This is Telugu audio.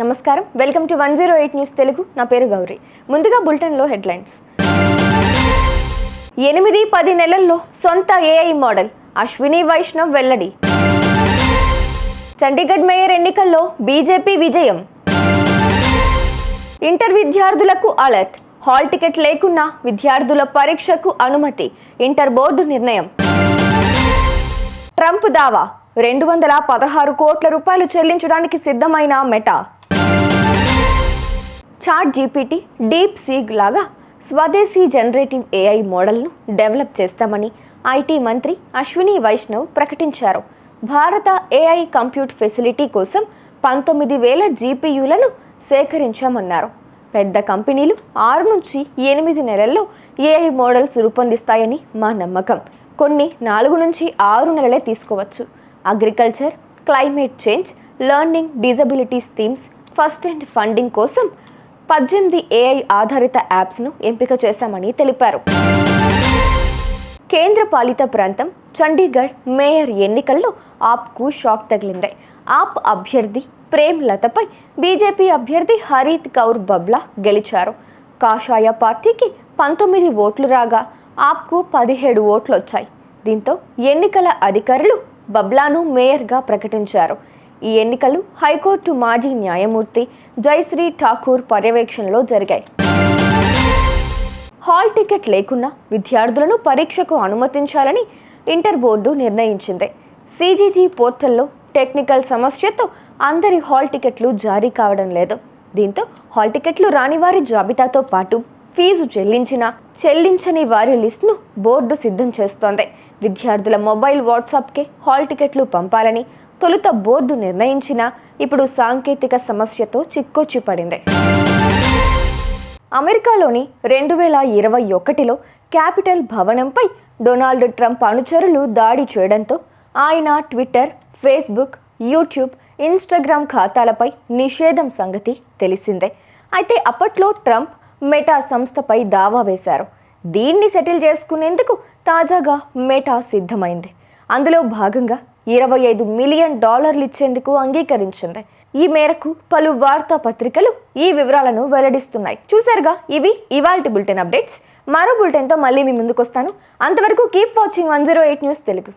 నమస్కారం, వెల్కమ్ టు 108 న్యూస్ తెలుగు. నా పేరు గౌరీ. ముందుగా బులెటిన్లో హెడ్లైన్స్. 8-10 నెలల్లో సొంత ఏఐ మోడల్ అశ్విని వైష్ణవ్ వెల్లడి. చండీగఢ్ మేయర్ ఎన్నికల్లో బీజేపీ విజయం. ఇంటర్ విద్యార్థులకు అలర్ట్, హాల్ టికెట్ లేకున్నా విద్యార్థుల పరీక్షకు అనుమతి, ఇంటర్ బోర్డు నిర్ణయం. ట్రంప్ దావా, 216 కోట్ల రూపాయలు చెల్లించడానికి సిద్ధమైన Meta. ChatGPT, DeepSeek లాగా స్వదేశీ జనరేటివ్ ఏఐ మోడల్ను డెవలప్ చేస్తామని ఐటీ మంత్రి అశ్విని వైష్ణవ్ ప్రకటించారు. భారత ఏఐ కంప్యూట్ ఫెసిలిటీ కోసం 19,000 జీపీయూలను సేకరించామన్నారు. పెద్ద కంపెనీలు 6 నుంచి 8 నెలల్లో ఏఐ మోడల్స్ రూపొందిస్తాయని మా నమ్మకం. కొన్ని 4 నుంచి 6 నెలలే తీసుకోవచ్చు. Agriculture, climate change, learning disabilities themes, first and funding కోసం 18 ఏఐ ఆధారిత యాప్స్ను ఎంపిక చేశామని తెలిపారు. కేంద్ర పాలిత ప్రాంతం చండీగఢ్ మేయర్ ఎన్నికల్లో ఆప్కు షాక్ తగిలింది. ఆప్ అభ్యర్థి ప్రేమ్ లతపై బీజేపీ అభ్యర్థి హరీత్ కౌర్ బబ్లా గెలిచారు. కాషాయ పార్టీకి 19 ఓట్లు రాగా ఆప్కు 17 ఓట్లు వచ్చాయి. దీంతో ఎన్నికల అధికారులు బబ్లాను మేయర్గా ప్రకటించారు. ఈ ఎన్నికలు హైకోర్టు మాజీ న్యాయమూర్తి జయశ్రీ ఠాకూర్ పర్యవేక్షణలో జరిగాయి. హాల్ టికెట్ లేకున్నా విద్యార్థులను పరీక్షకు అనుమతించాలని ఇంటర్ బోర్డు నిర్ణయించింది. సిజీజీ పోర్టల్లో టెక్నికల్ సమస్యతో అందరి హాల్ టికెట్లు జారీ కావడం లేదు. దీంతో హాల్ టికెట్లు రాని వారి జాబితాతో పాటు ఫీజు చెల్లించని వారి లిస్టును బోర్డు సిద్ధం చేస్తోంది. విద్యార్థుల మొబైల్, వాట్సాప్కే హాల్ టికెట్లు పంపాలని తొలుత బోర్డు నిర్ణయించినా ఇప్పుడు సాంకేతిక సమస్యతో చిక్కొచ్చి పడింది. అమెరికాలోని 2021లో క్యాపిటల్ భవనంపై డొనాల్డ్ ట్రంప్ అనుచరులు దాడి చేయడంతో ఆయన ట్విట్టర్, ఫేస్బుక్, యూట్యూబ్, ఇన్స్టాగ్రామ్ ఖాతాలపై నిషేధం సంగతి తెలిసిందే. అయితే అప్పట్లో ట్రంప్ మెటా సంస్థపై దావా వేశారు. దీన్ని సెటిల్ చేసుకునేందుకు తాజాగా మెటా సిద్ధమైంది. అందులో భాగంగా $25 మిలియన్ ఇచ్చేందుకు అంగీకరించింది. ఈ మేరకు పలు వార్తాపత్రికలు ఈ వివరాలను వెల్లడిస్తున్నాయి. చూసారుగా, ఇవి ఇవాల్టి బులెటిన్ అప్డేట్స్. మరో బులెటిన్తో మళ్ళీ మీ ముందుకు వస్తాను. అంతవరకు కీప్ వాచింగ్ 108 న్యూస్ తెలుగు.